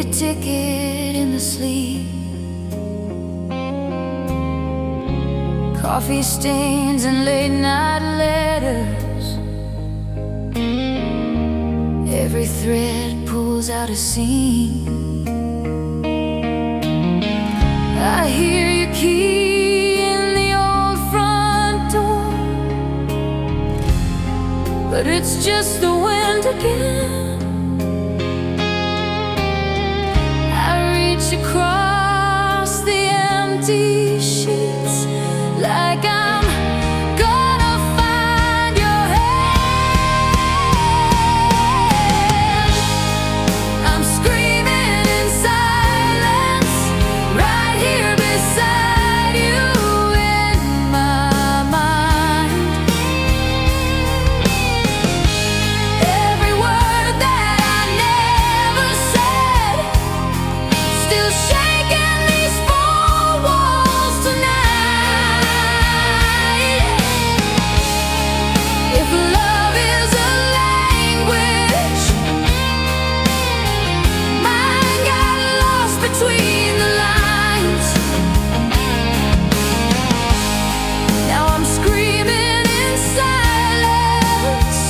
a ticket in the sleep. Coffee stains and late night letters. Every thread pulls out a seam. I hear your key in the old front door, but it's just the wind again. Across the empty sheets, like I'm gonna find your hand. I'm screaming in silence, right here beside you in my mind. Every word that I never said, still shaking these four walls tonight. If love is a language, mine got lost between the lines. Now I'm screaming in silence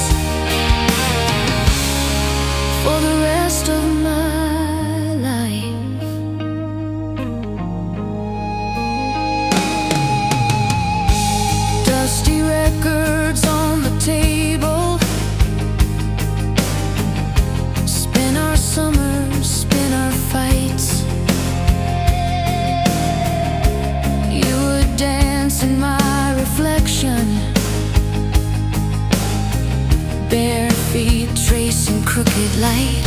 for the rest of my life. Dusty records on the table, spin our summers, spin our fights. You would dance in my reflection, bare feet tracing crooked light.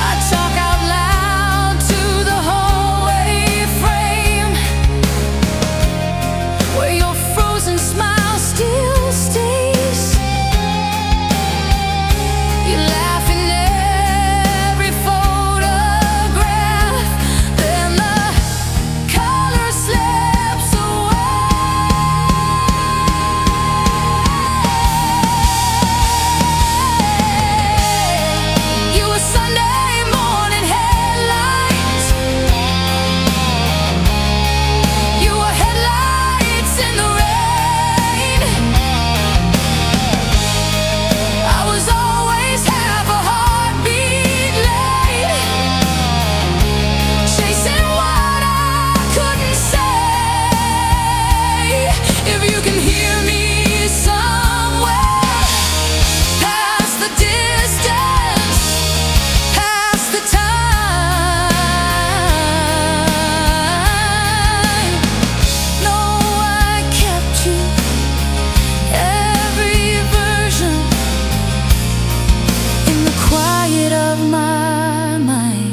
I talk out loud to the hallway frame, where your frozen smile still stays. You laugh in every photograph, then the color slips away. You were Sunday morning headlights. You were headlights in the rain. I was always half a heartbeat late, chasing what I couldn't say. If you can hear me somewhere, past the distance, past the time, no, I kept you, every version, in the quiet of my mind.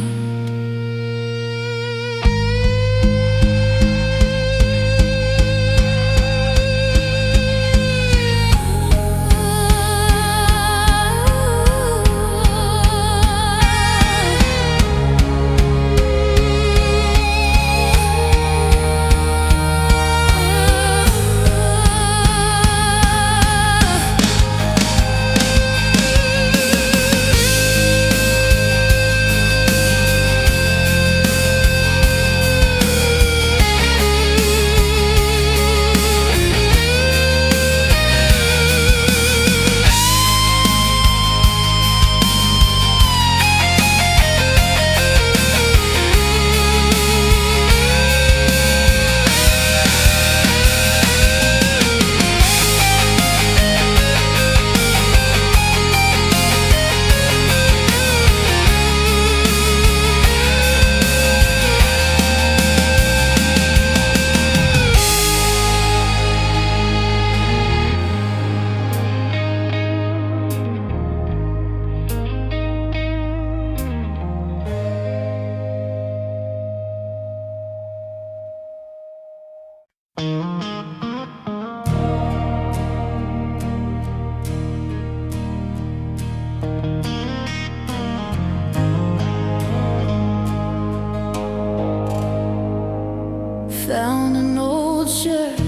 Found an old shirt,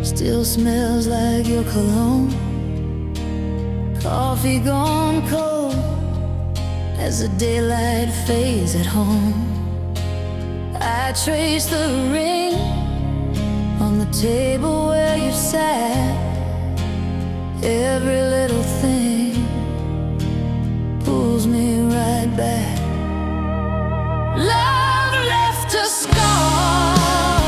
still smells like your cologne. Coffee gone cold, As the daylight fades at home, I trace the ring on the table where you sat. Every little thing pulls me right back. Love left a scar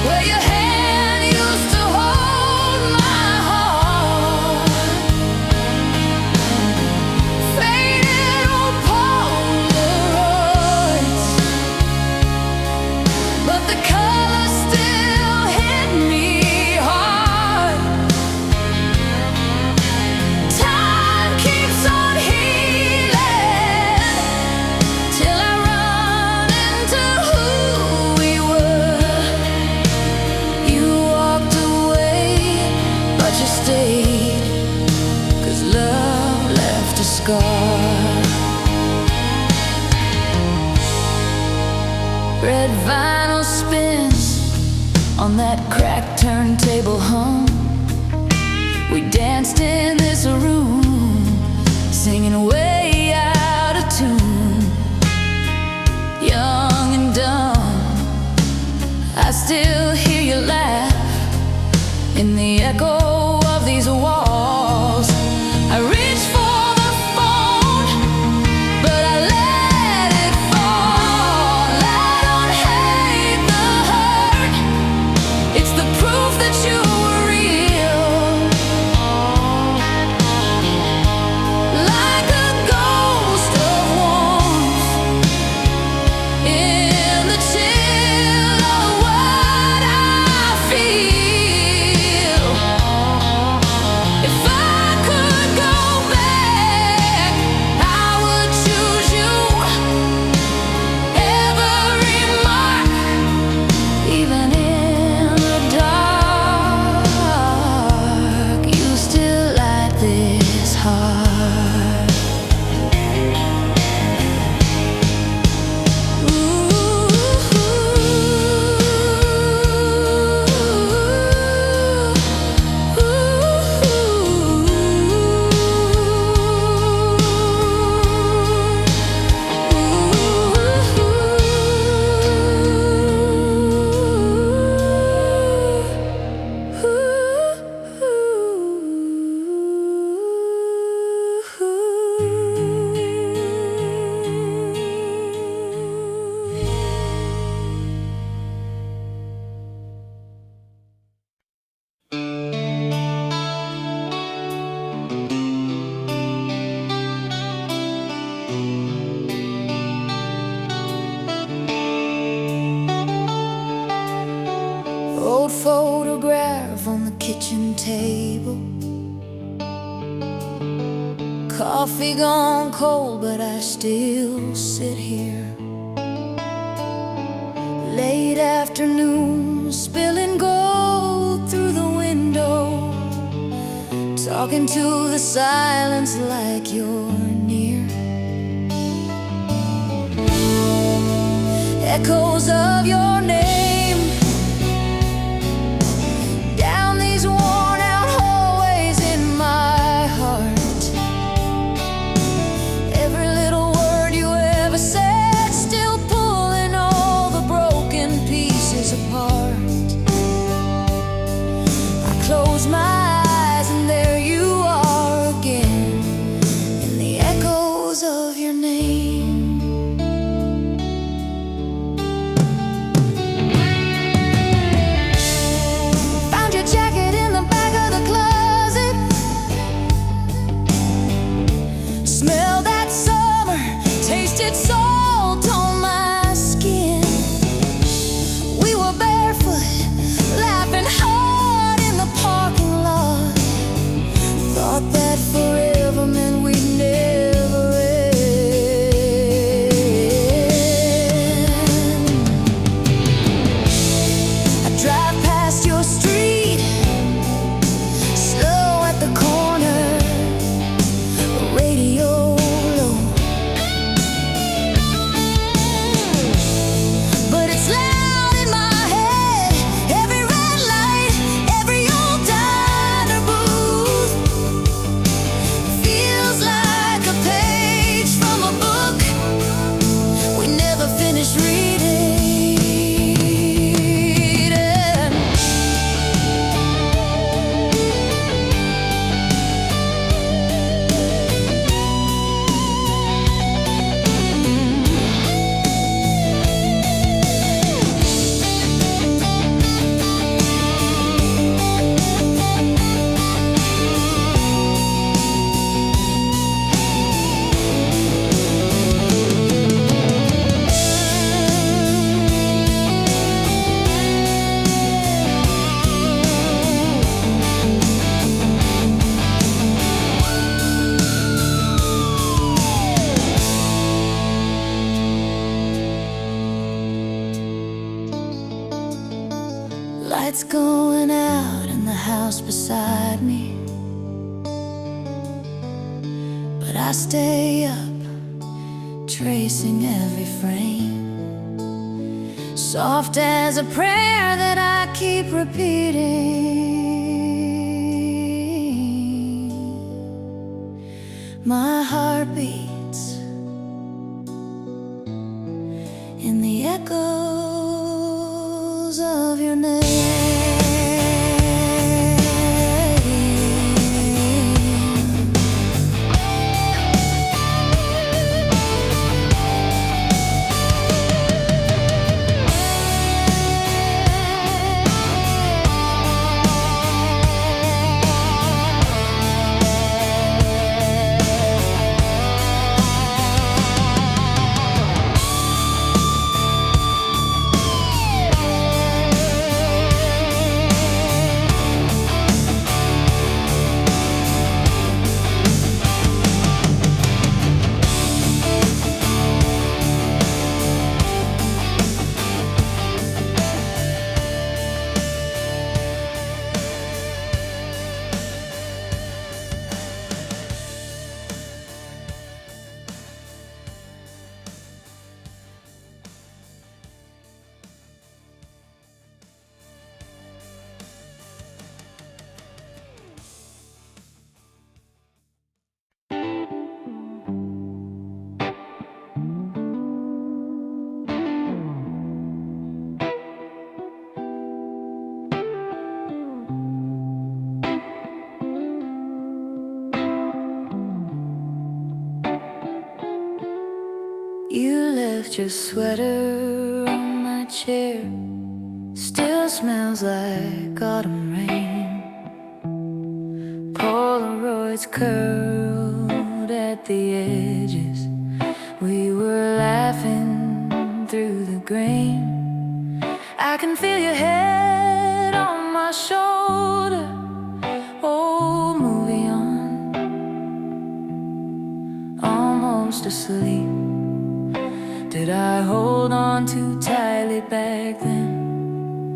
where your hand used to hold my heart. Faded old Polaroids, but the color still hit me hard. Time keeps on healing till I run into who we were. You walked away, but you stayed, 'cause love left a scar. Red vinyl spins on that cracked turntable hum. We danced in this room, singing way out of tune. Young and dumb, I still hear you laugh in the echo of these walls. I reach for the phone, but I let it fall. I don't hate the hurt, it's the proof that you were real. Like a ghost of warmth in the chill of what I feel. If I could go back, I would choose you. Every mark, even in the dark, you still light this heart. Old photograph on the kitchen table. Coffee gone cold, but I still sit here. Late afternoon, spilling gold through the window, talking to the silence like you're near. Echoes of your name down these worn out hallways in my heart. Every little word you ever said, still pulling all the broken pieces apart. I close my eyes and there you are again, in the echoes of your name. Found your jacket in the back of the closet. Smell that summer, tasted salt on my skin. We were barefoot, laughing hard in the parking lot. Thought that forever meant we'd never end. I drive past your street, slow at the corner, radio low. But it's loud in my head, every red light, every old diner booth. going out in the house beside me, but I stay up, tracing every frame, soft as a prayer that I keep repeating. My heart beats in the echoes of your name. You left your sweater on my chair, still smells like autumn rain. Polaroids curled at the edges, we were laughing through the grain. I can feel your head on my shoulder, old movie on, almost asleep. Did I hold on too tightly back then?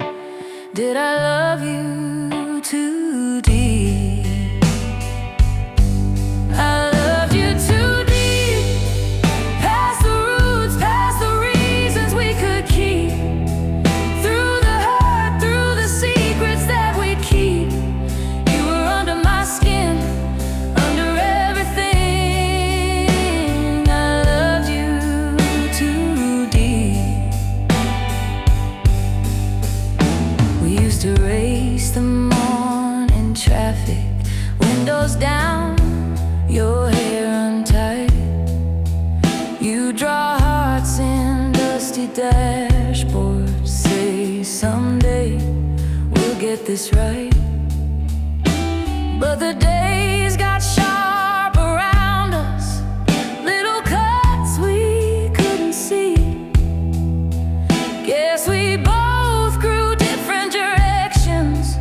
Did I love you too deep? I loved you too deep, past the roots, past the reasons we could keep, through the hurt, through the secrets that we keep. You were under my skin, under everything. I loved you too deep. We used to race the morning traffic, windows down, your hair untied. You draw hearts in dusty dashboards, say someday we'll get this right. But the days got sharp around us, little cuts we couldn't see. Guess we both grew different directions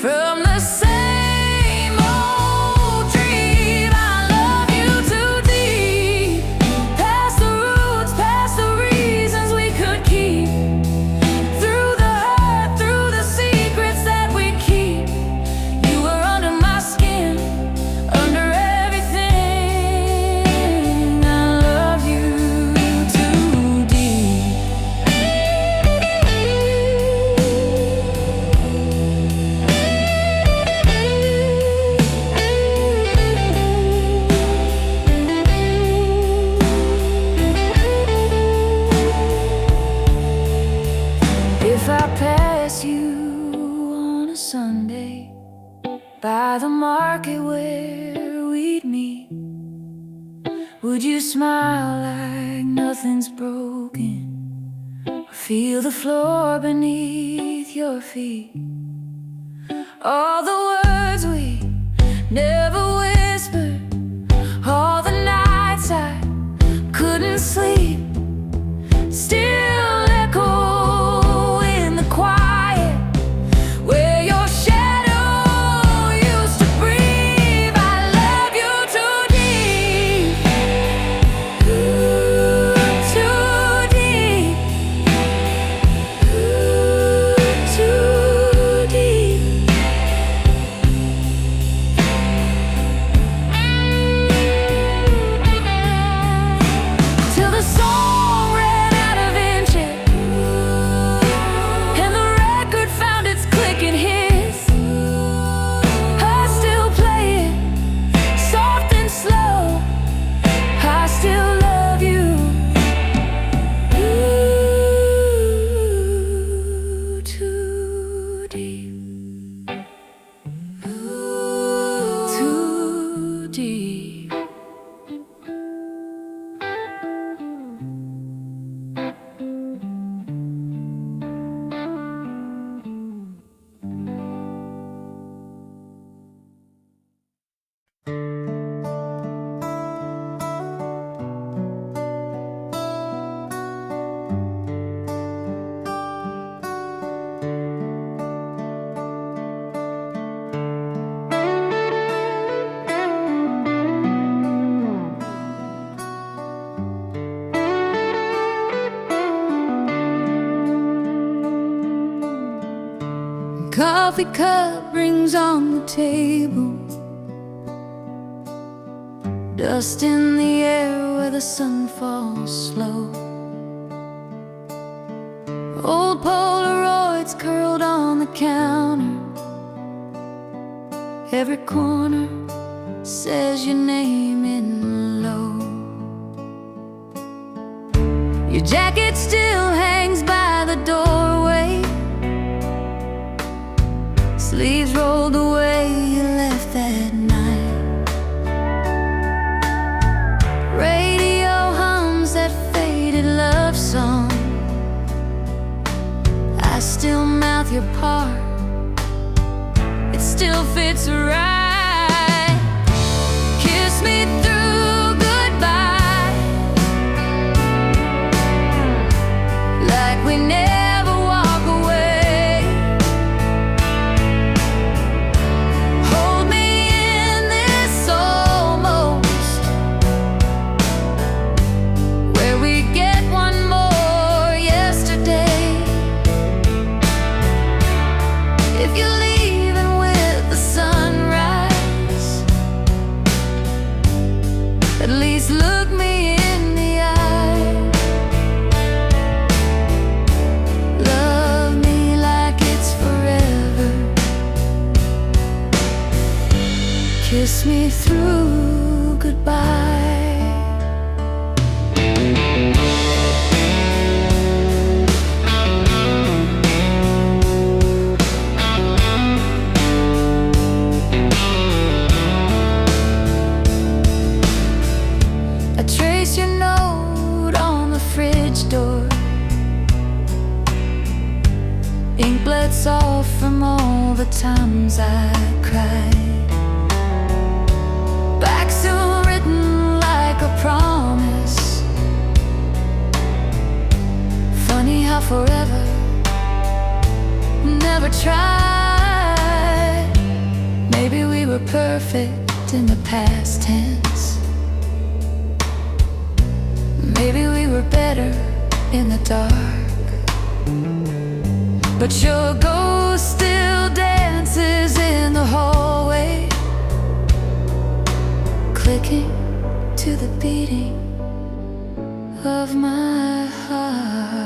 from the same old dream. I love you too deep, past the roots, past the reasons we could keep, through the hurt, through the secrets that we keep. You were under my skin, under everything. I love you too deep. If I pass you on a Sunday by the market where we'd meet, would you smile like nothing's broken, or feel the floor beneath your feet? All the words we never whispered, all the nights I couldn't sleep, still echo in the quiet where your shadow used to breathe. I love you too deep, too deep, too coffee cup rings on the table, dust in the air where the sun falls slow. Old Polaroids curled on the counter, every corner says your name in low. Your jacket still hangs by the doorway, sleeves rolled away, you left that night. Radio hums that faded love song, I still mouth your part, it still fits right. Kiss me through goodbye, like we never walk away. Hold me in this almost, where we get one more yesterday. If you're leaving with the sunrise, at least look me in the eye. Love me like it's forever, kiss me through goodbye. I trace your note on the fridge door, ink bled soft from all the times I cried. Back soon written like a promise. Funny how forever never tried. Maybe we were perfect in the past tense, maybe we were better in the dark. But your ghost still dances in the hallway, clicking to the beating of my heart.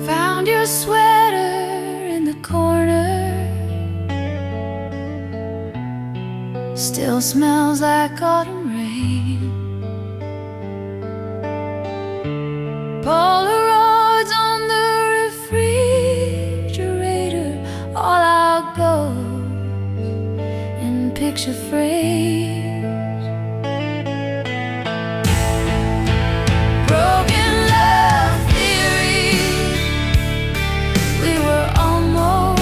Found your sweater in the corner, still smells like autumn rain. Polaroids on the refrigerator, all our goals in picture frames. Broken love theory, we were almost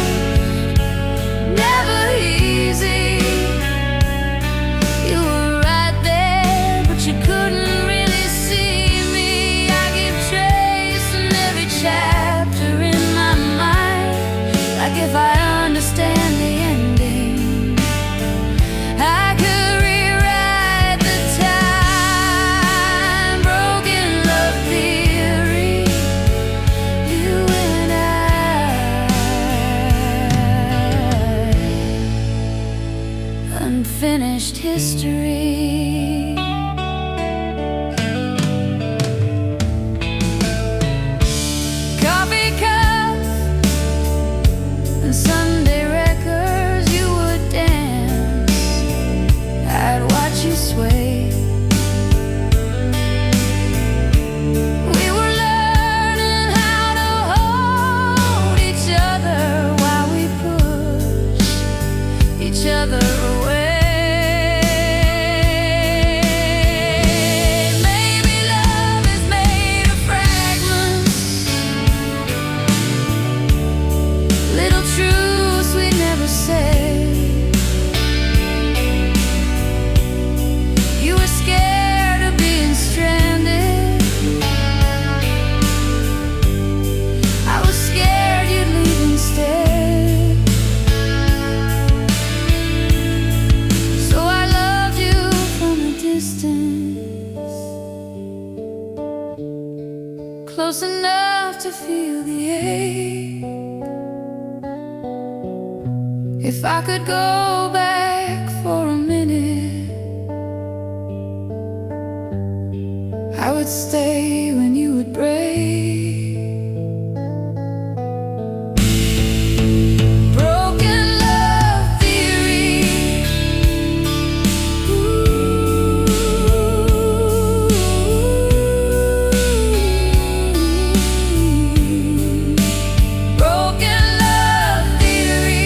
never easy. You were right there, but you couldn't really see me. I keep tracing every chapter in my mind, like if I understand the ending, I history. Coffee cups and Sunday records, you would dance, I'd watch you sway. We were learning how to hold each other while we pushed each other away. Maybe love is made of fragments, little truths we never say. You were scared of being stranded, I was scared you'd leave instead. So I loved you from a distance, close enough to feel the ache. If I could go back for a minute, I would stay when you would break. Broken love theory. Broken love theory.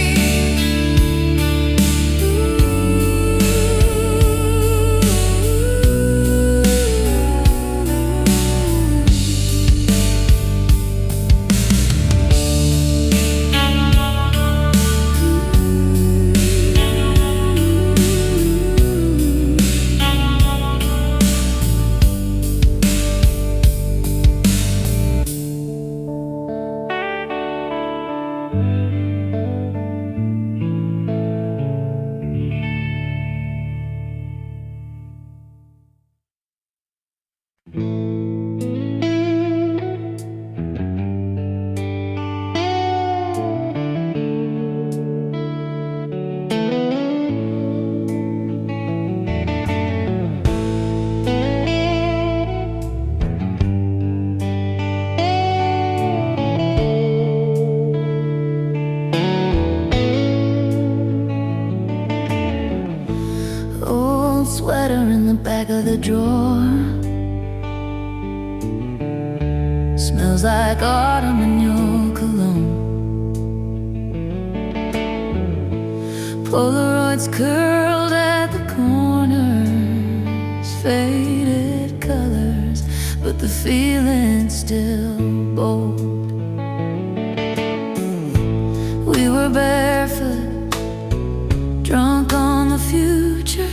Old sweater in the back of the drawer, smells like autumn in your cologne. Polaroids curled at the corners, faded colors, but the feeling's still bold. We were barefoot, drunk on the future,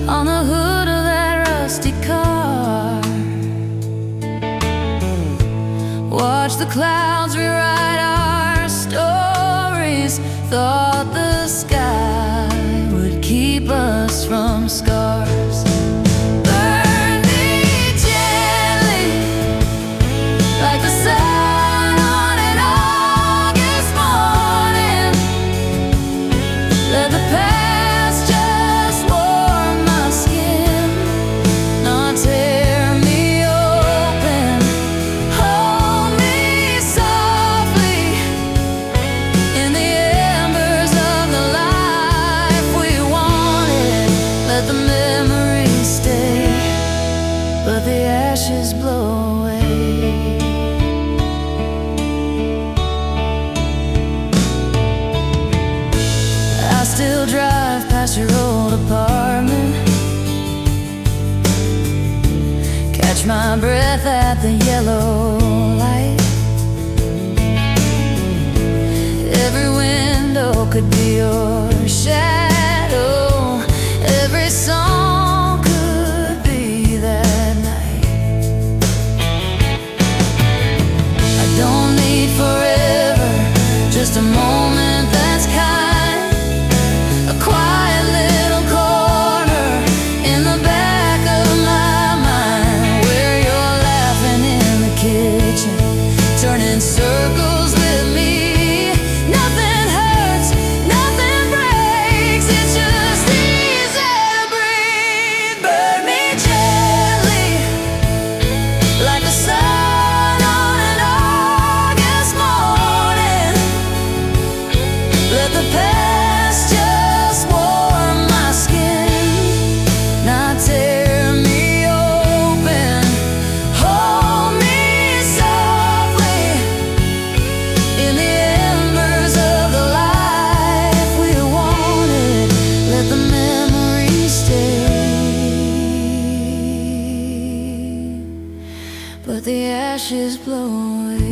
on the hood of that rusty car. Watch the clouds rewrite our stories, thought the sky would keep us from scars. Burn me gently, like the sun on an August morning. Let the past just warm my skin, not tear me open. Hold me softly in the embers of the life we wanted. Let the memories stay, but the ashes blow away. I still drive past your old apartment, catch my breath at the yellow light. Every window could be your shadow, every song could be that night. I don't need forever, just a moment that's kind. A quiet little corner in the back of my mind, where you're laughing in the kitchen, turning circles with me. Nothing hurts, nothing breaks, but the ashes blow away.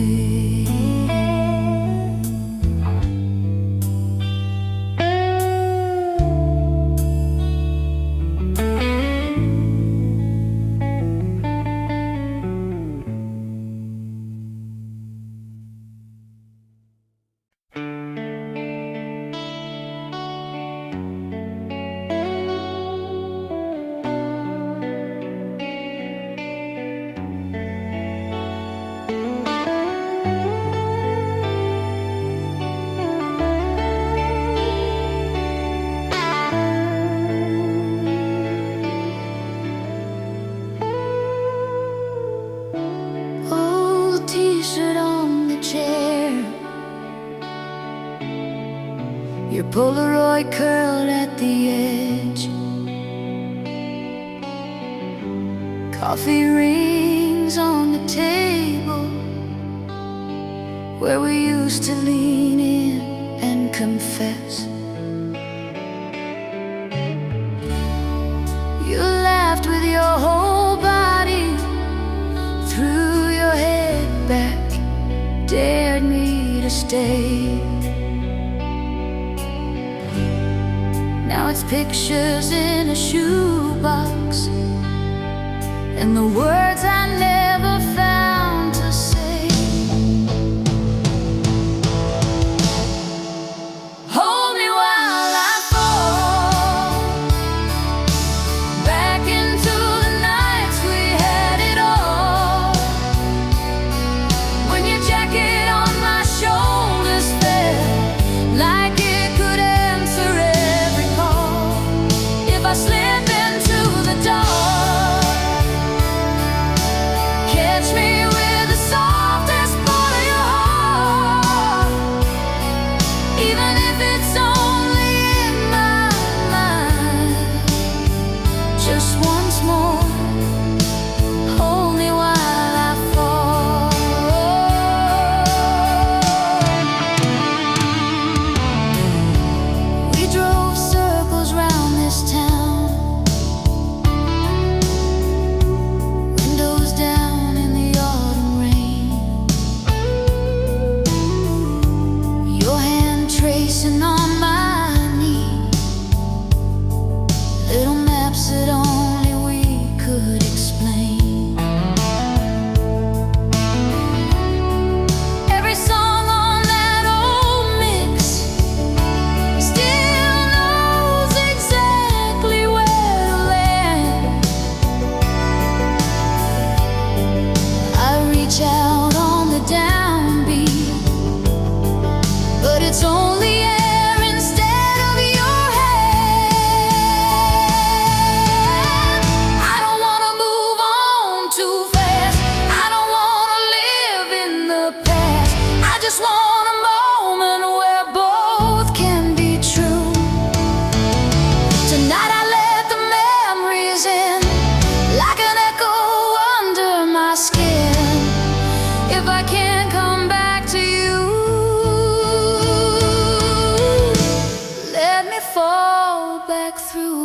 Your Polaroid curled at the edge. Coffee rings on the table where we used to lean in and confess. You laughed with your whole body, threw your head back, dared me to stay. Now it's pictures in a shoebox and the words I never found to say. Hold me while I fall back into the nights we had it all. When your jacket on my shoulders felt like it could answer every call. If I slip into the dark, catch me with the softest part of your heart. Even if it's only in my mind, just once more, hold me while I fall. We drove circles round this town, windows down in the autumn rain. Your hand tracing on my knee, little maps that only we could explain. Every song on that old mix still knows exactly where to land. I reach out on the downbeat, but it's only air instead of your hand. I don't wanna move on too fast, I don't wanna live in the past. I just want a moment where both can be true. Tonight I let the memories in, like an echo under my skin. If I can't come back to you, let me fall back through.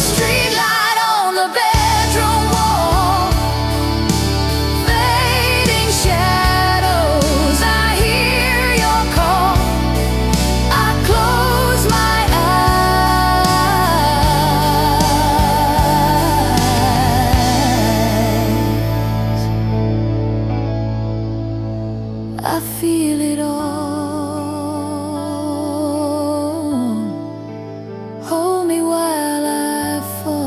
Streetlight on the bedroom wall, fading shadows. I hear your call. I close my eyes. I feel it all. Hold me while I fall.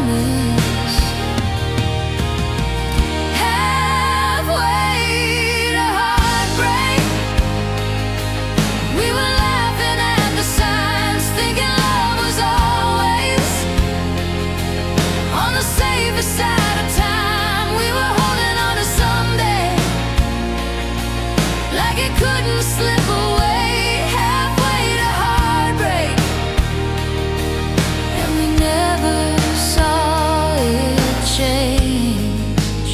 promise. Halfway to heartbreak, we were laughing at the signs, thinking love was always on the safer side of time. We were holding on to someday, like it couldn't slip away. Halfway to heartbreak, and we never saw it change.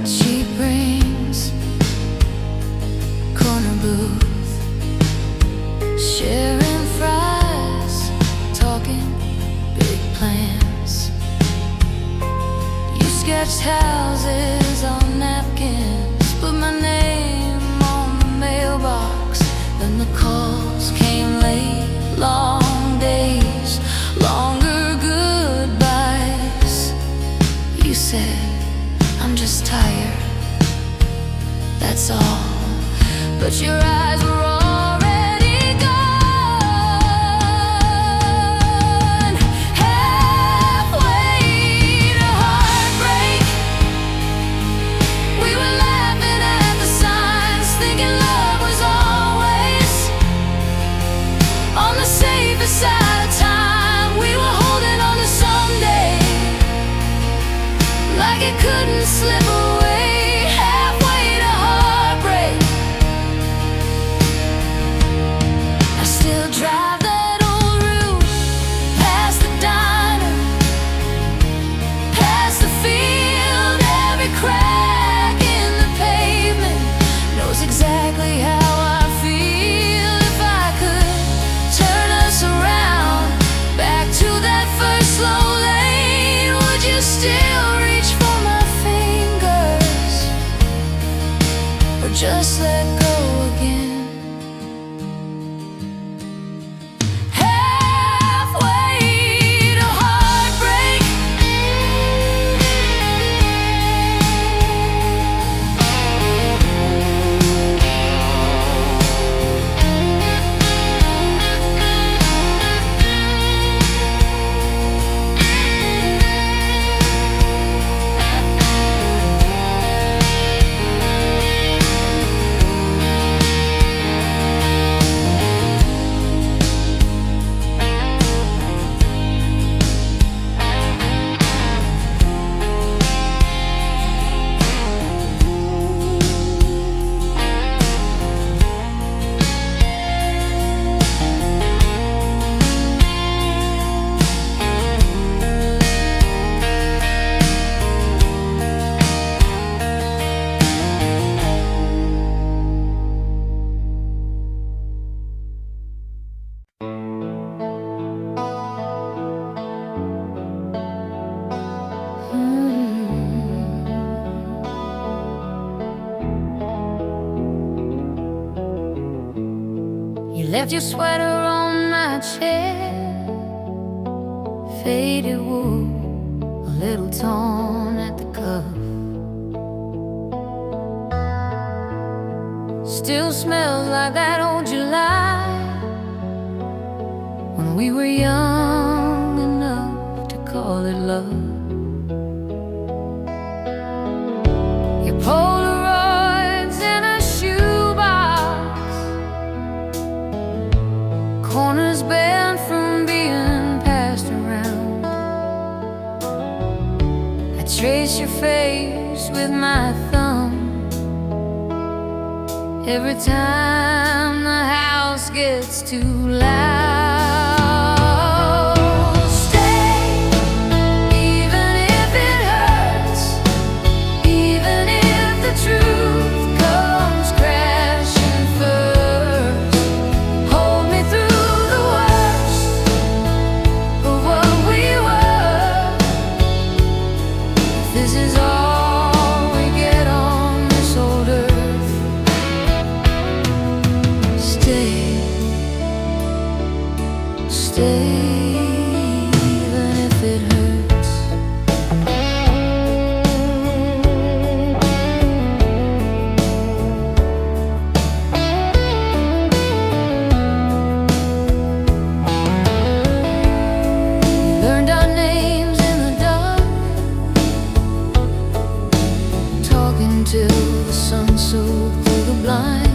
Cheap rings, corner booth, sharing fries, talking big plans. You sketched houses on napkins, put my name on the mailbox. Then the calls came late, long days, longer goodbyes. You said, I'm just tired, that's all. But your eyes were already gone. Halfway to heartbreak, we were laughing at the signs, thinking love was always on the safer side of time. We were holding on to someday, like it couldn't slip away. Halfway to heartbreak, I still drive that old route, past the diner, past the field. Every crack in the pavement knows exactly how I feel. If I could turn us around, back to that first slow lane, would you still reach for my fingers, or just let go again? Halfway to heartbreak, you left your sweater on my chair, faded wool, a little torn at the cuff. Still smells like that old July, when we were young enough to call it love. Your Polaroids in a shoebox, corners bent from being passed around. I trace your face with my thumb every time the house gets too loud. Stay, even if it hurts, even if the truth comes crashing first. Hold me through the worst of what we were. If this is all we get on this old earth, stay, stay, even if it hurts. till the sun soaked through the blind.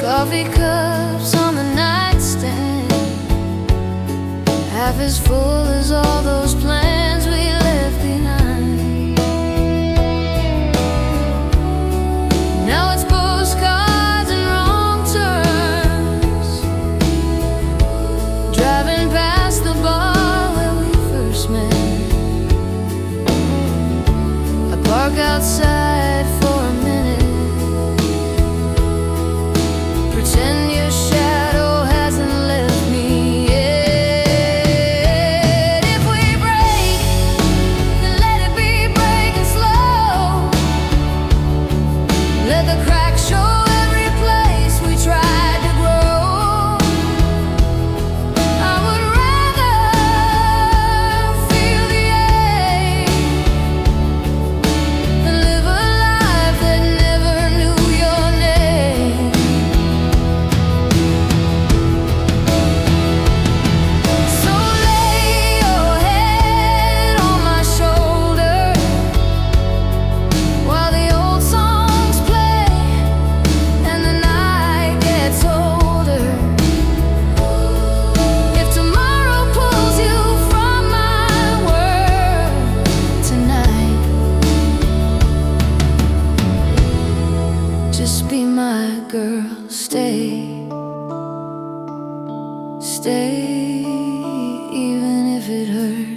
Coffee cups on the nightstand, half as full as all those plans we left behind. Now it's postcards and wrong turns, driving past the bar where we first met. I park outside for a minute, pretend your shadow hasn't left me yet. If we break, then let it be breaking slow. Let the cracks show every place we tried to grow. I would rather feel the ache than live a life that never knew your name. So lay your head on my shoulder while the old songs play and the night gets older. If tomorrow pulls you from my world tonight, just be my girl, stay, stay, even if it hurts.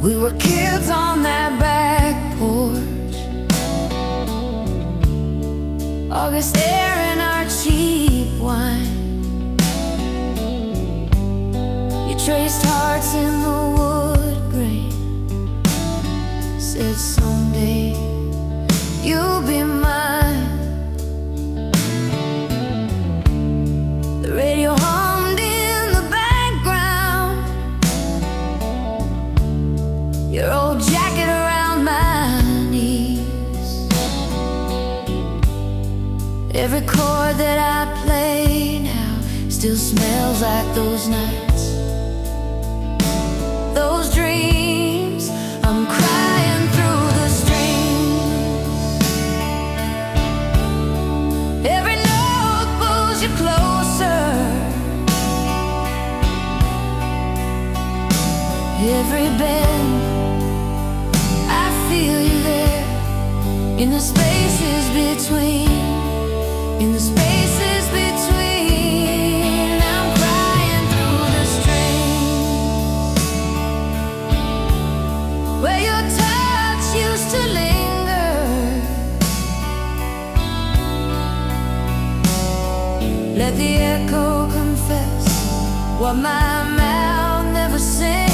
We were kids on that back porch, August air and our cheap wine. You traced hearts in the wood grain, said someday you'll be mine. The radio hummed in the background, your old jacket around my knees. Every chord that I play now still smells like those nights, those dreams. I'm crying through the strings. Every note pulls you closer, every bend I feel you there, in the spaces between, in the spaces between. I'm crying through the strings, where your touch used to linger. Let the echo confess what my mouth never sings.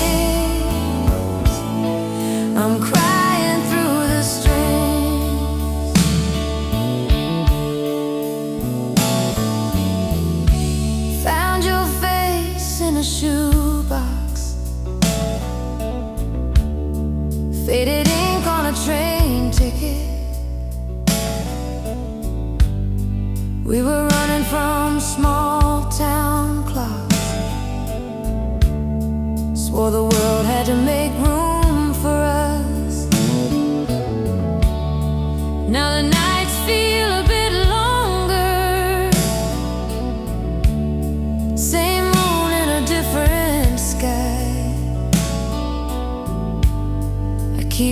I'm crying through the strings. Found your face in a shoebox, faded ink on a train ticket. We were running from small town clocks, swore the world had to make room for us. Now the nights feel a bit longer,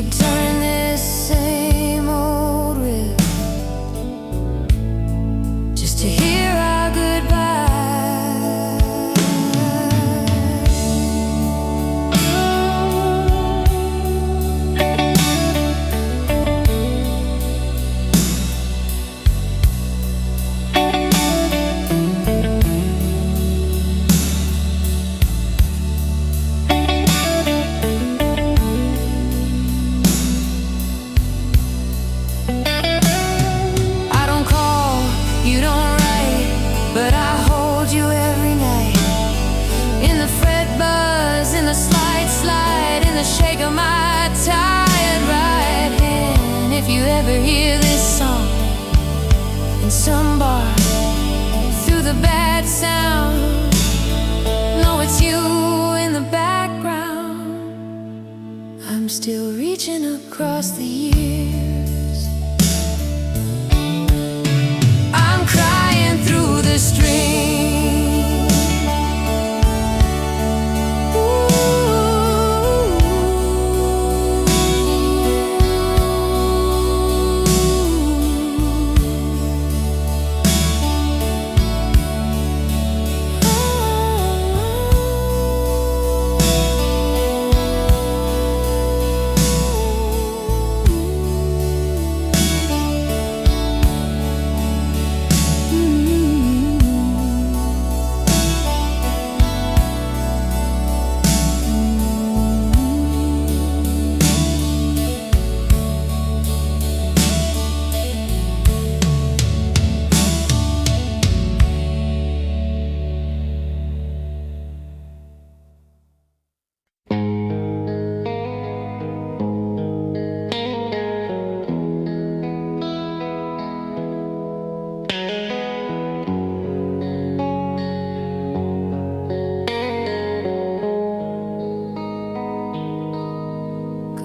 keep turning this same old riff just to hear our goodbye. But I hold you every night, in the fret buzz, in the slide, in the shake of my tired right hand. If you ever hear this song in some bar, through the bad sound, know it's you in the background. I'm still reaching across the years, I'm crying through the stream.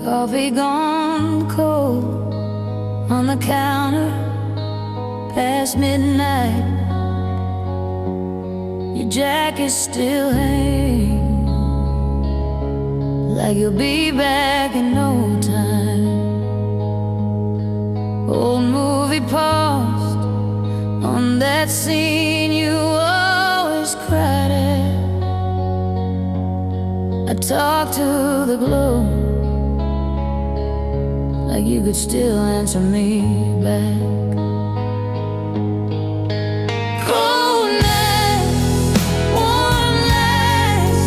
Coffee gone cold on the counter past midnight. Your jacket still hangs like you'll be back in no time. Old movie paused on that scene you always cried at. I talked to the glow like you could still answer me back. Cold nights, warm nights,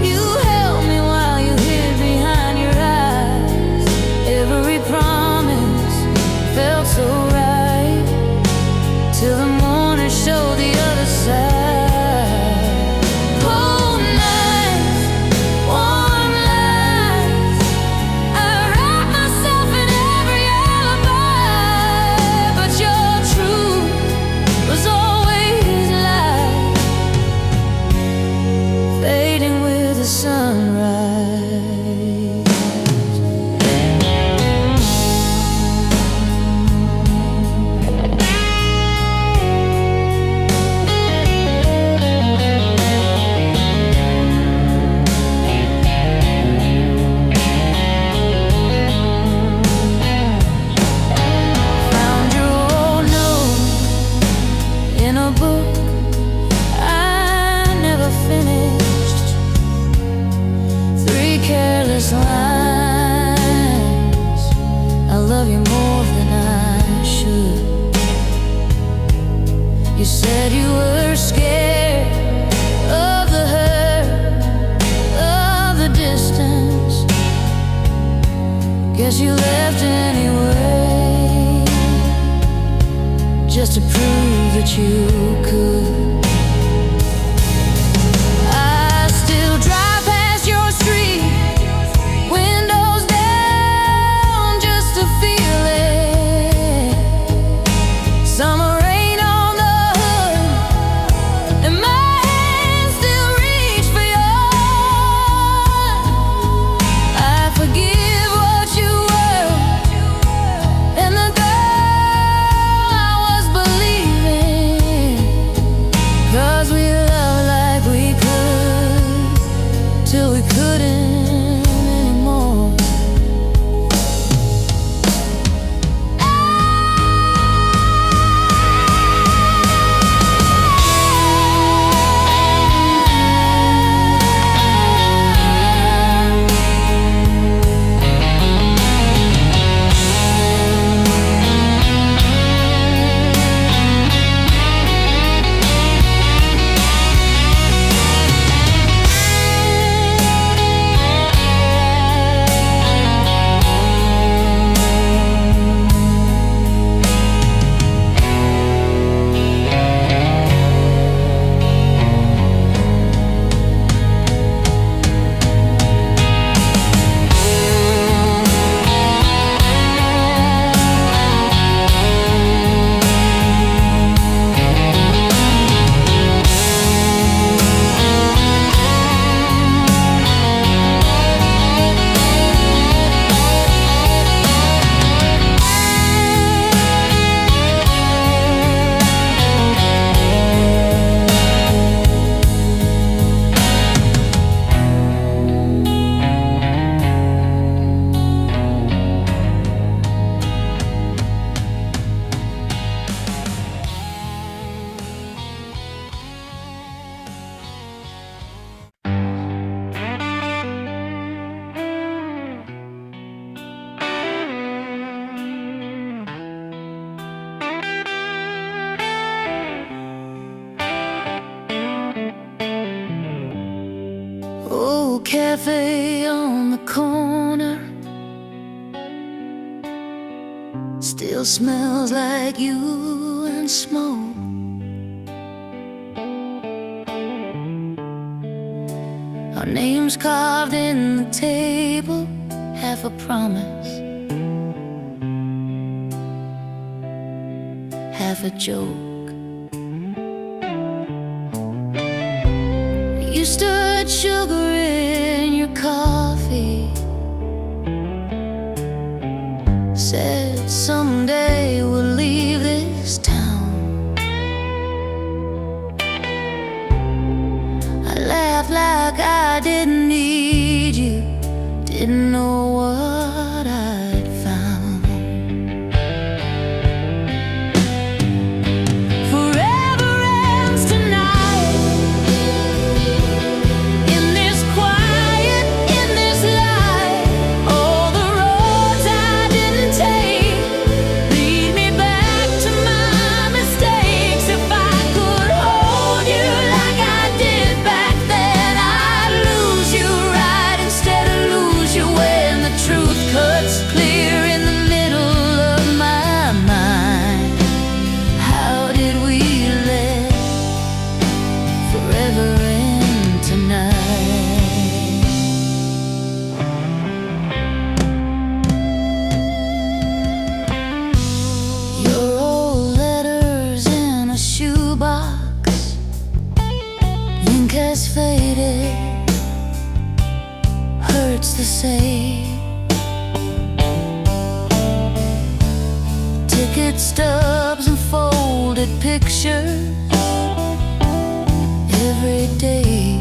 you held me while you hid behind your eyes. Every promise felt so right, till the morning showed the other side. Lines, I love you more than I should. You said you were scared of the hurt, of the distance. Guess you left anyway, just to prove that you could. I still drive past your street, windows down, just to feel it. Summer rain on the hood, and my hands still reach for yours. I forgive what you were, and the girl I was believing. cafe on the corner still smells like you and smoke. Our names carved in the table, half a promise, half a joke. You stirred sugar in your coffee, said someday we'll leave this town. I laughed like I didn't need you, didn't know what I'd found. Forever ends tonight, in this quiet, in this light. All the roads I didn't take lead me back to my mistakes. If I could hold you like I did back then, I'd lose you right instead of lose you when the truth cuts clear in the middle of my mind. How did we let forever end tonight? Your old letters in a shoebox, ink has faded, hurts the same. Ticket stubs and folded pictures, every date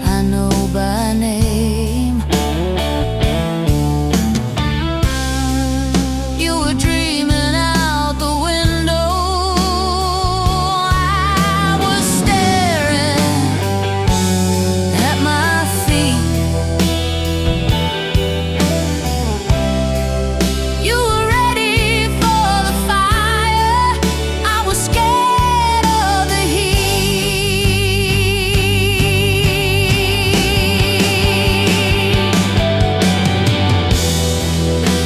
I know by name. You were dreaming out the window, I was staring at my feet. You were ready for the fire, I was scared of the heat.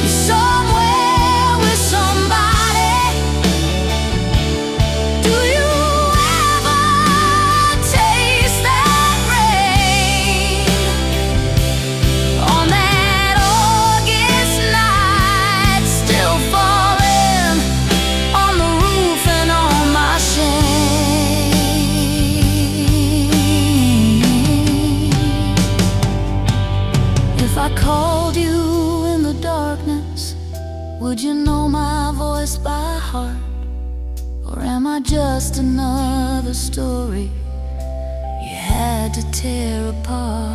You're somewhere with somebody. Do you ever taste that rain on that August night, still falling on the roof and on my shame? If I called you in the darkness, would you know my voice by heart? Or am I just another story you had to tear apart?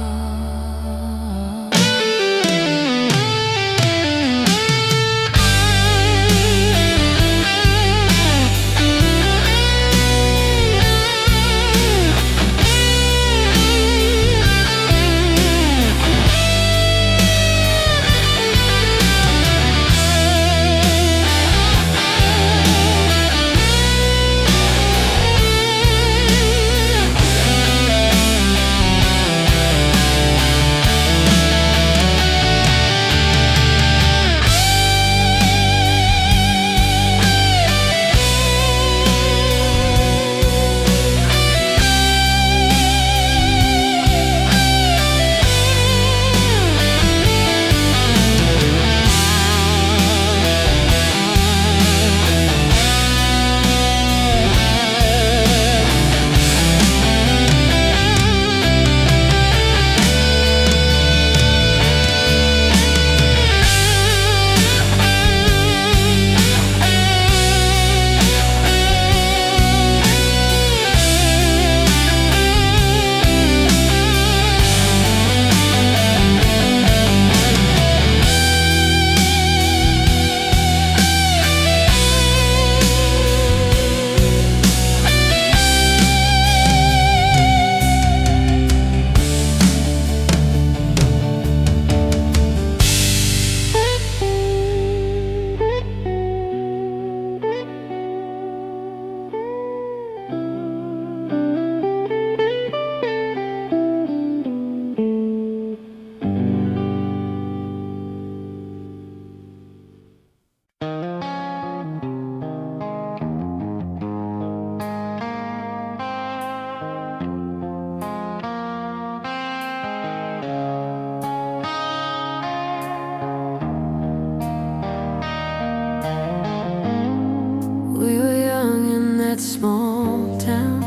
that small town.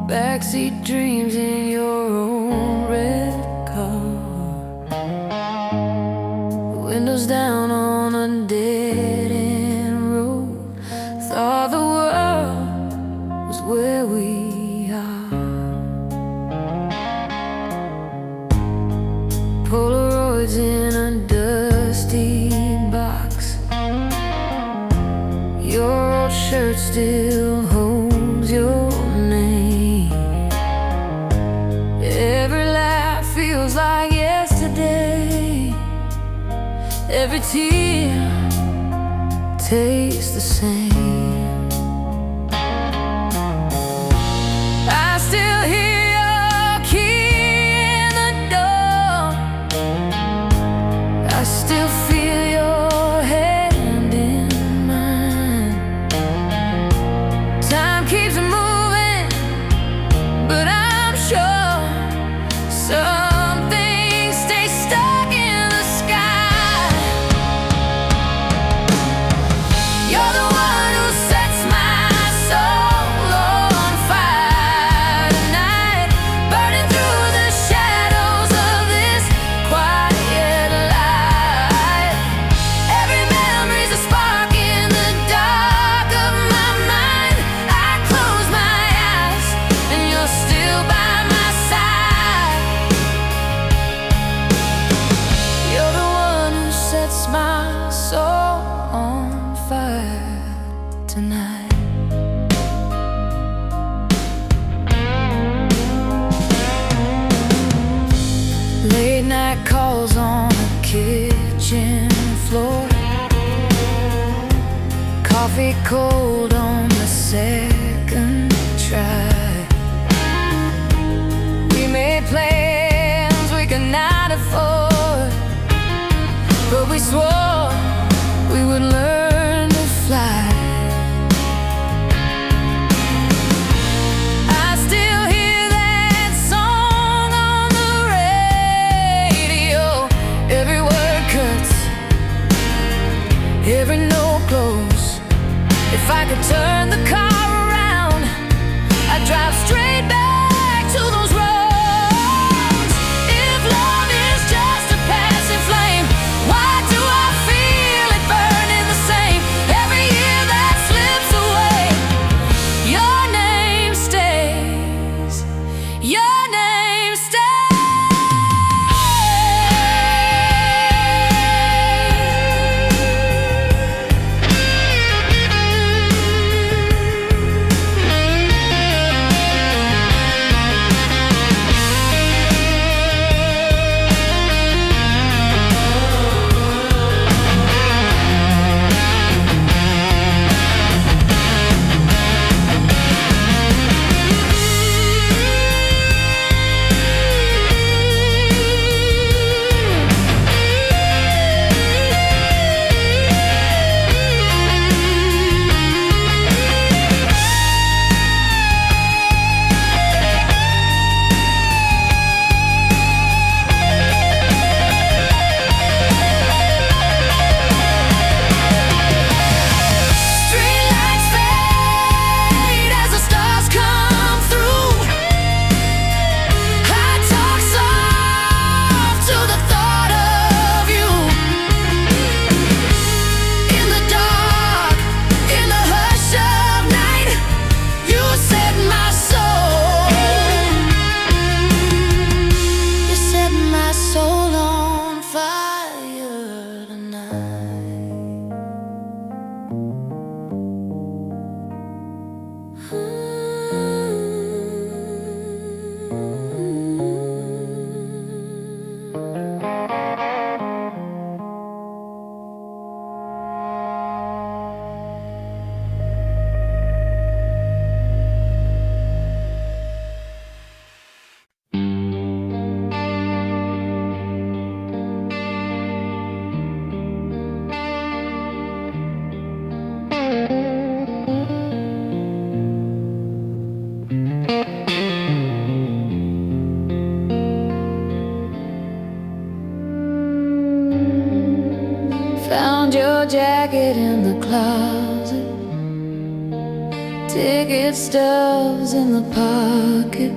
Backseat dreams in your own red car. Windows down on a dead-end road. Thought the world was where we are. Polaroids in a dusty box. Your old shirt still holds your name. Every laugh feels like yesterday. Every tear tastes the same. I still hear your key in the door. I still feel your hand in mine. Time keeps moving, but I'm sure some things stay stuck in the sky. You're the one who sets my soul on fire tonight, burning through the shadows of this quiet life. Every memory's a spark in the dark of my mind. I close my eyes and you're still by my side. You're the one who sets my soul on fire tonight. Late night calls on the kitchen floor. Coffee cold on the second try. We made plans we could not afford, but we swore we would learn to fly. I still hear that song on the radio. Every word cuts, every note glows. If I could turn the car around, I'd drive straight back to those roads. If love is just a passing flame, why do I feel it burning the same? Every year that slips away, your name stays. Your name stays. Streetlights fade as the stars come through. I talk soft to the thought of you. In the dark, in the hush of night, you set my soul. You set my soul on fire tonight. Found your jacket in the closet. ticket stubs in the pocket,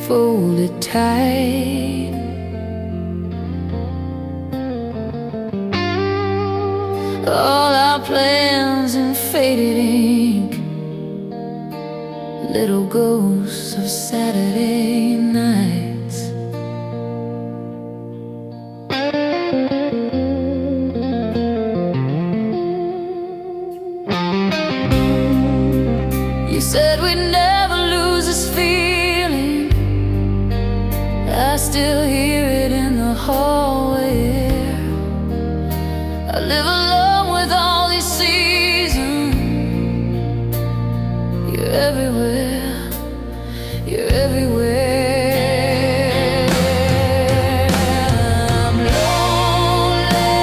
folded tight. All our plans in faded ink, little ghosts of Saturday nights. You said we'd never lose this feeling. I still hear it in the hallway. I live alone with all these seasons. You're everywhere, you're everywhere. I'm lonely,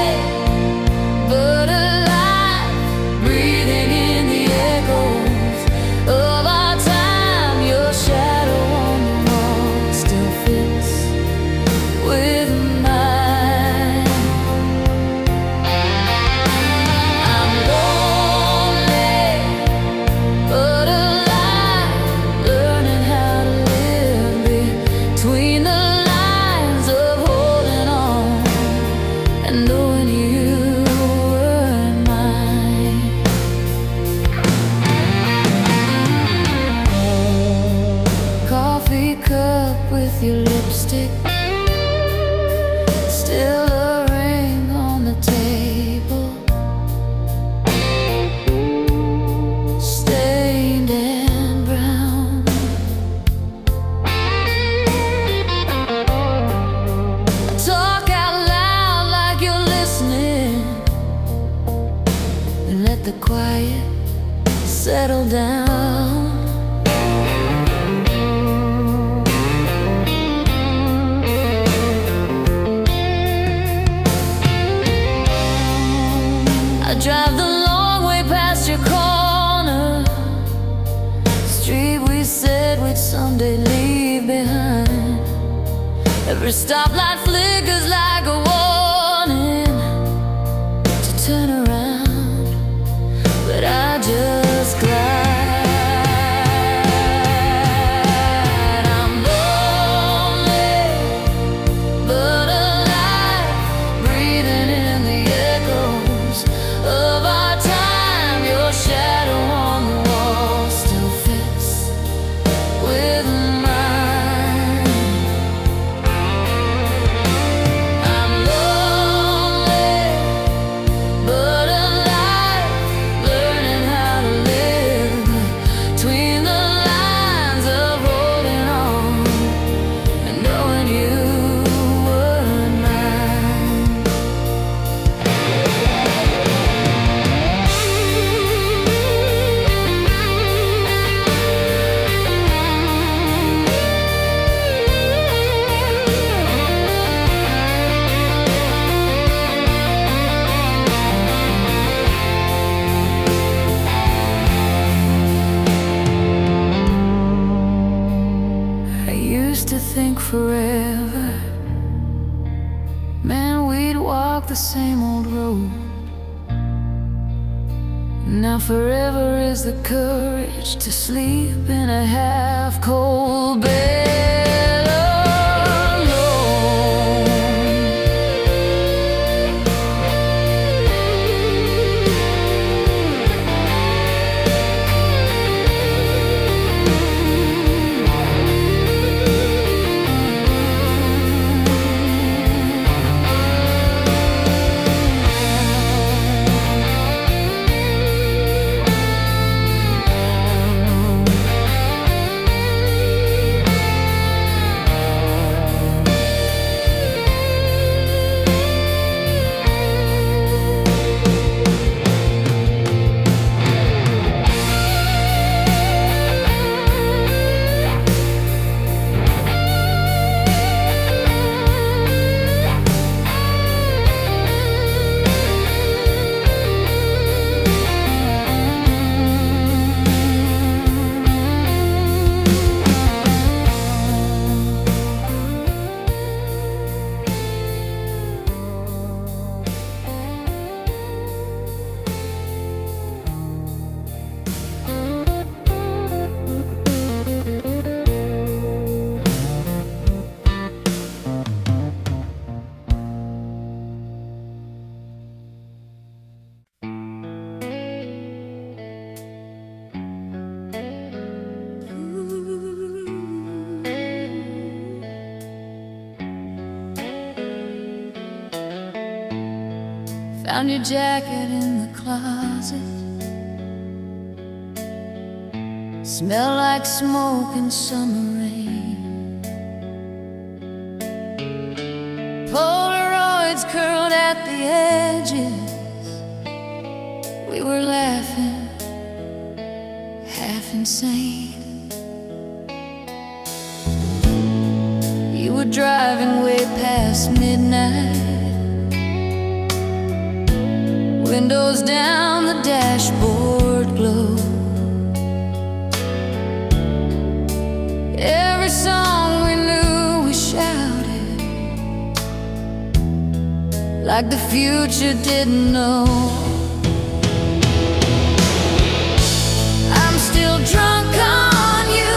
but alive, breathing in the echoes of our time. Your shadow on the wall still fits with mine. I'm lonely, but alive, learning how to live between the lines of holding on and knowing you were mine. Coffee cup with your lipstick, still a ring on the table, stained and brown. Talk out loud like you're listening, and let the quiet settle down. I drive the long way past your corner, street we said we'd someday leave behind. Every stoplight flickers like a warning to turn around, but I just glide. I'm lonely, but alive, breathing in the echoes of our time. Your shadow on the wall still fits with mine. I'm lonely, but alive, learning how to live between the lines of holding on and knowing you were mine. I used to think forever, man, we'd walk the same old road. Now forever is the courage to sleep in a half-cold bed alone. Found your jacket in the closet. Smell like smoke and summer rain. Polaroids curled at the edges. We were laughing, half insane. You were driving way past midnight. Windows down, the dashboard glow. Every song we knew we shouted, like the future didn't know. I'm still drunk on you,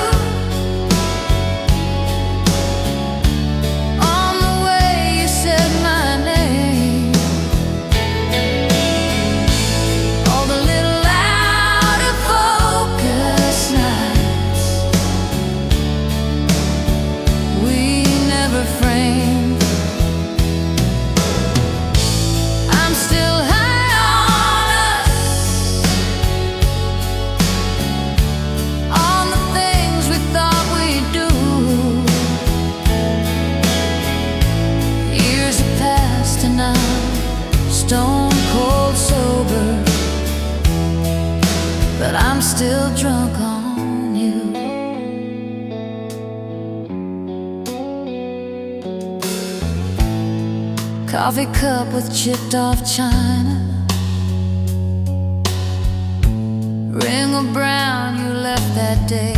on the way you said my name. All the little out of focus nights we never framed. I'm still high on us, on the things we thought we'd do. Years have passed and I'm stone cold sober, but I'm still drunk on you. Coffee cup with chipped off china, ring of brown you left that day.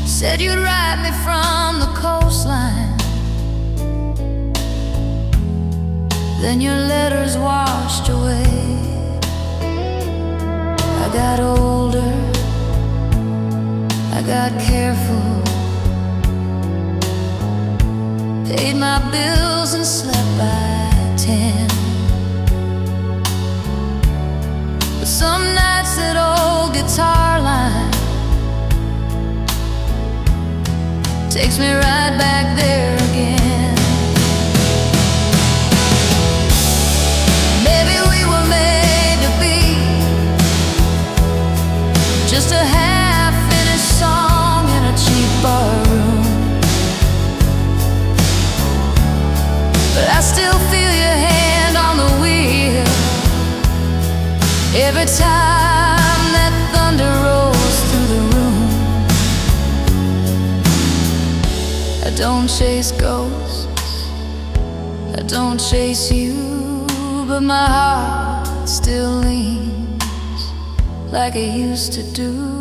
Said you'd write me from the coastline, then your letters washed away. I got older, I got careful, paid my bills and slept by 10. But some nights that old guitar line takes me right back there again. Maybe we were made to be just a half-finished song in a cheap bar room. But I still feel your hand on the wheel every time that thunder rolls through the room. I don't chase ghosts, I don't chase you, but my heart still leans like it used to do.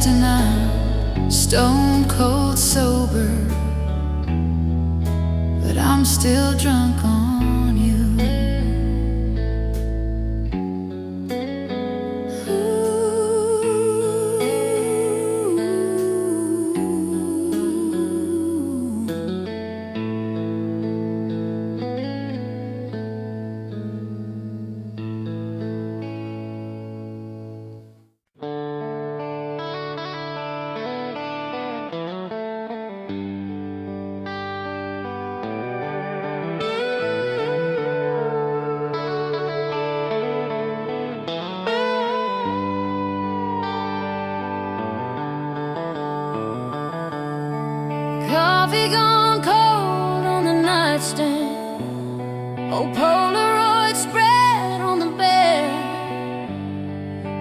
And I'm stone cold sober, but I'm still drunk on you. coffee gone cold on the nightstand, old Polaroid spread on the bed.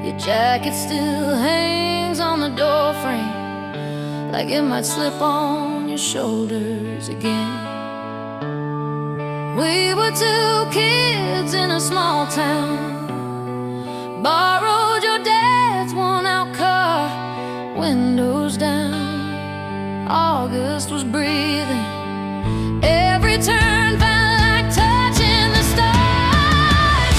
Your jacket still hangs on the doorframe, like it might slip on your shoulders again. We were two kids in a small town, borrowed your dad's worn-out car, windows down. August was breathing, every turn felt like touching the stars.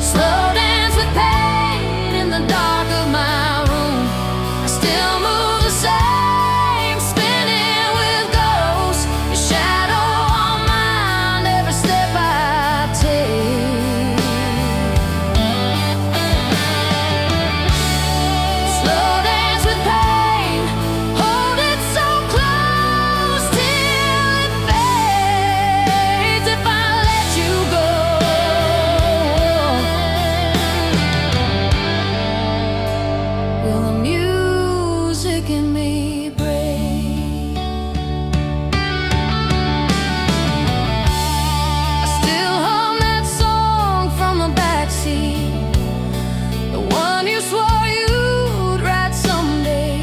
Slow dance with pain in the dark of my room. I still move the same, spinning with ghosts. Your shadow on mine, every step I take. Slow dance with pain, hold it so close till it fades. If I let you go, will the music in me break? I still hum that song from the backseat, the one you swore you'd write someday.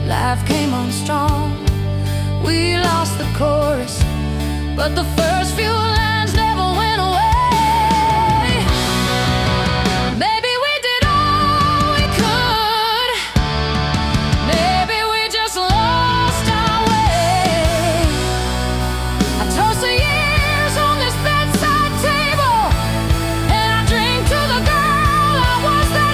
Life came on strong, we lost the chorus, but the first few lines never went away. Maybe we did all we could, maybe we just lost our way. I toast the years on this bedside table, and I drink to the girl I was that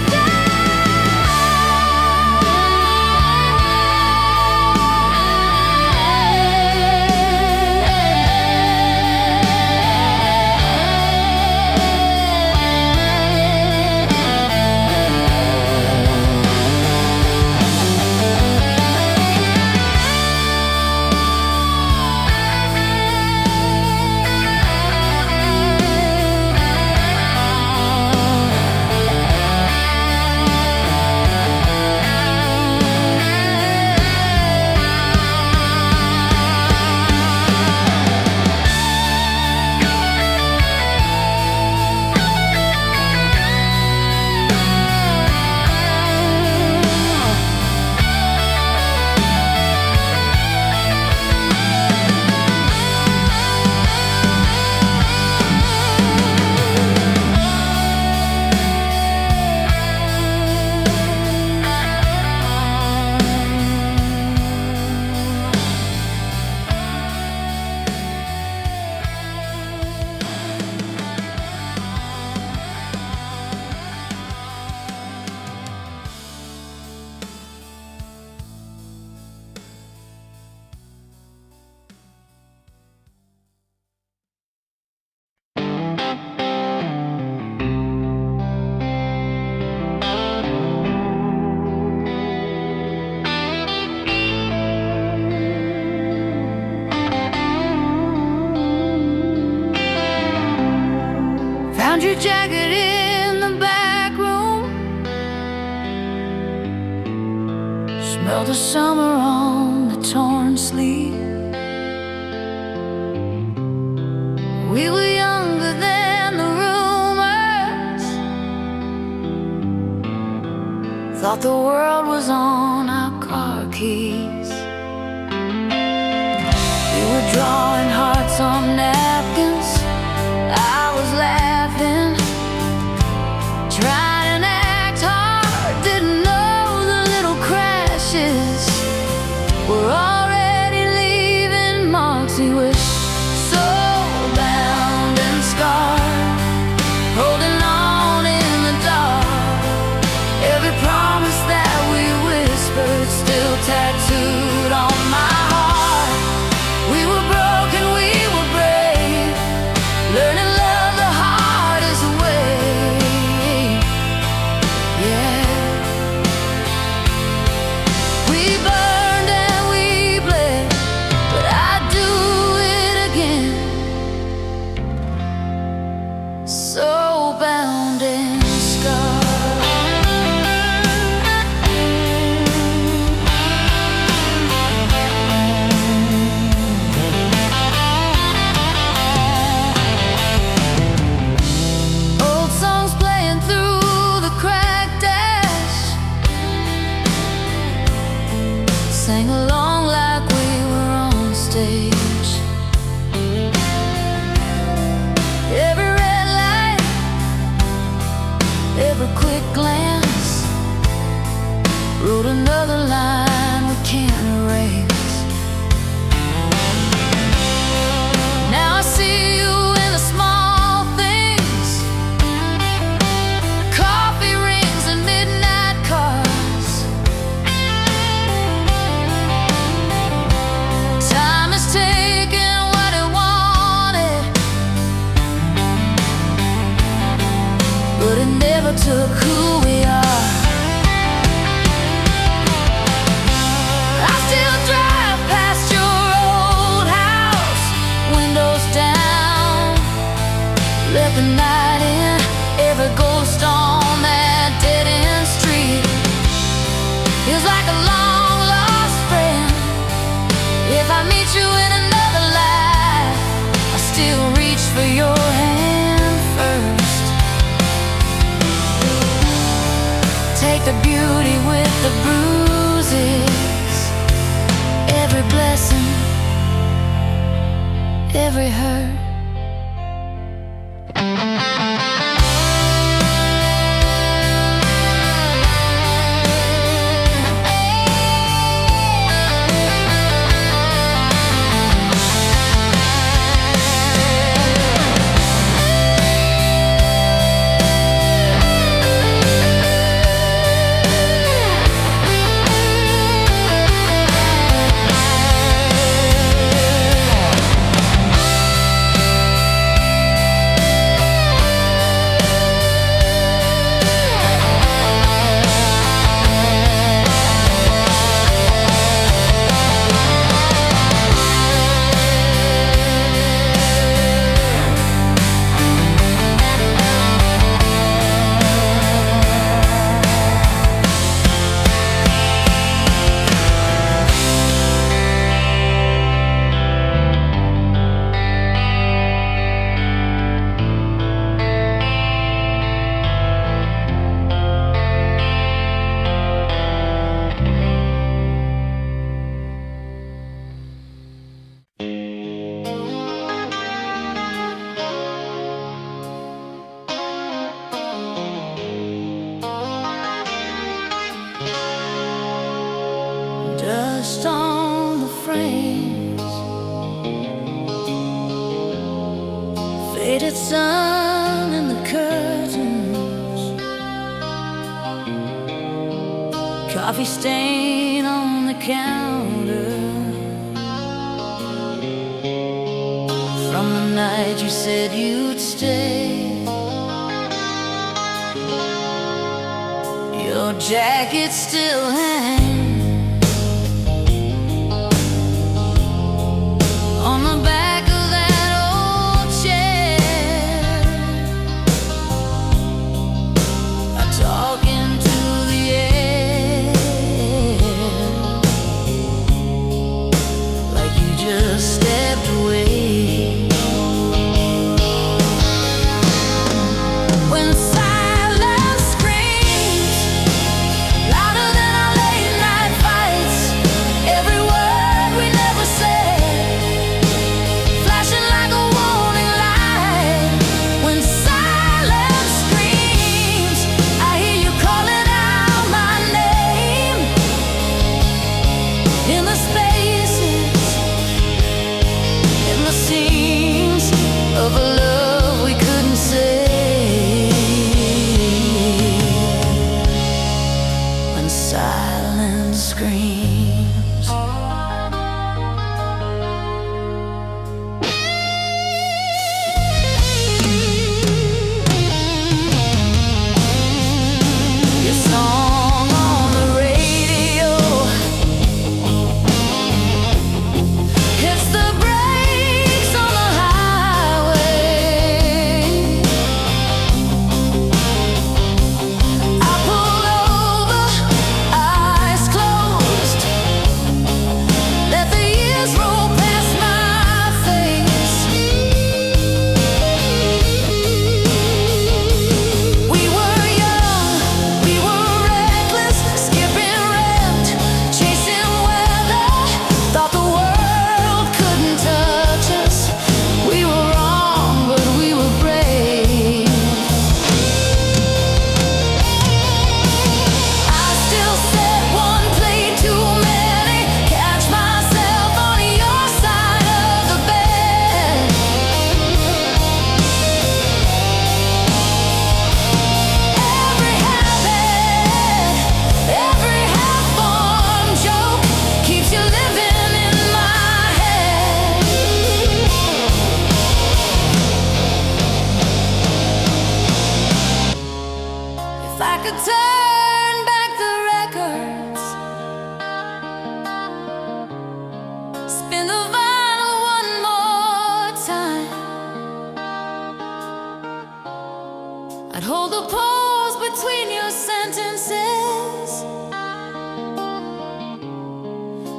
found your jacket in the back room, smell the summer on the torn sleeve. We were younger than the rumors, thought the world was on our car keys. We were drawing hearts on napkins, I was laughing, trying to act hard, didn't know the little crashes were already leaving marks. We were so bound and scarred, holding on in the dark. Every promise that we whispered still tattooed on my heart. We were broken, we were brave, quick glance, wrote another line we can't erase. Now I see you in the small things, coffee rings and midnight cars. Time has taken what it wanted, but it never took who we are. I still drive past your old house, windows down, let the night in, every ghost on that dead-end street feels like a long-lost friend. If I meet you in another life, I still reach for your hand first. Take the beauty with the bruises, every blessing, every hurt. Dust on the frames, faded sun in the curtains, coffee stain on the counter from the night you said you'd stay. Your jacket still hangs on the back of that old chair. I talk into the air like you just stepped away. When silence screams louder than our late night could turn back the records, spin the vinyl one more time. I'd hold the pause between your sentences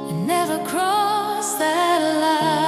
and never cross that line.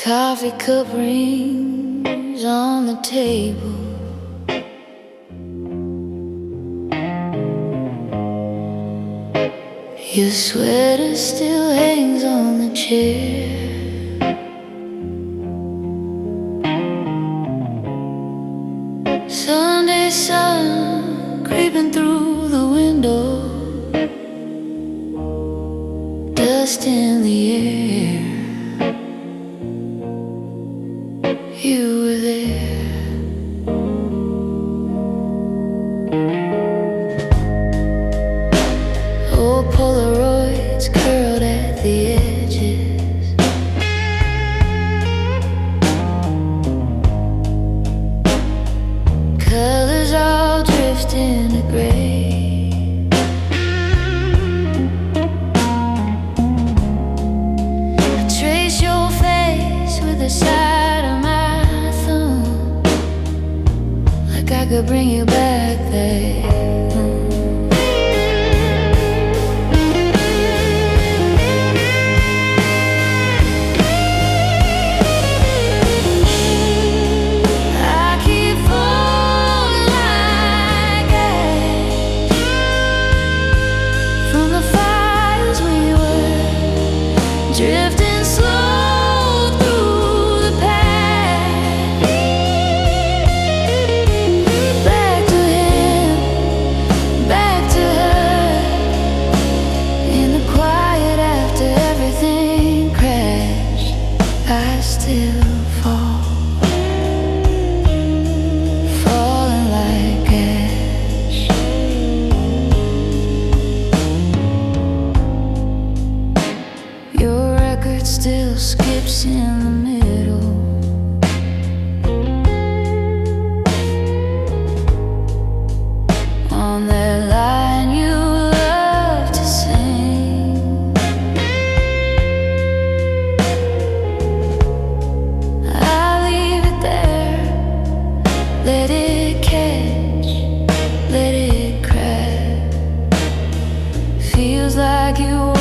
Coffee cup rings on the table. Your sweater still hangs on the chair. Sunday sun creeping through the window, dust in the air. You were there. Old Polaroids curled at the edges. Colors all drifting to gray. I trace your face with a side of my thumb, like I could bring you back there. Drifting slow through the past, back to him, back to her. In the quiet after everything crashed, I still fall, falling like ash. Your record still skips in the middle. On that line you love to sing, I'll leave it there. Let it catch, let it crack. Feels like you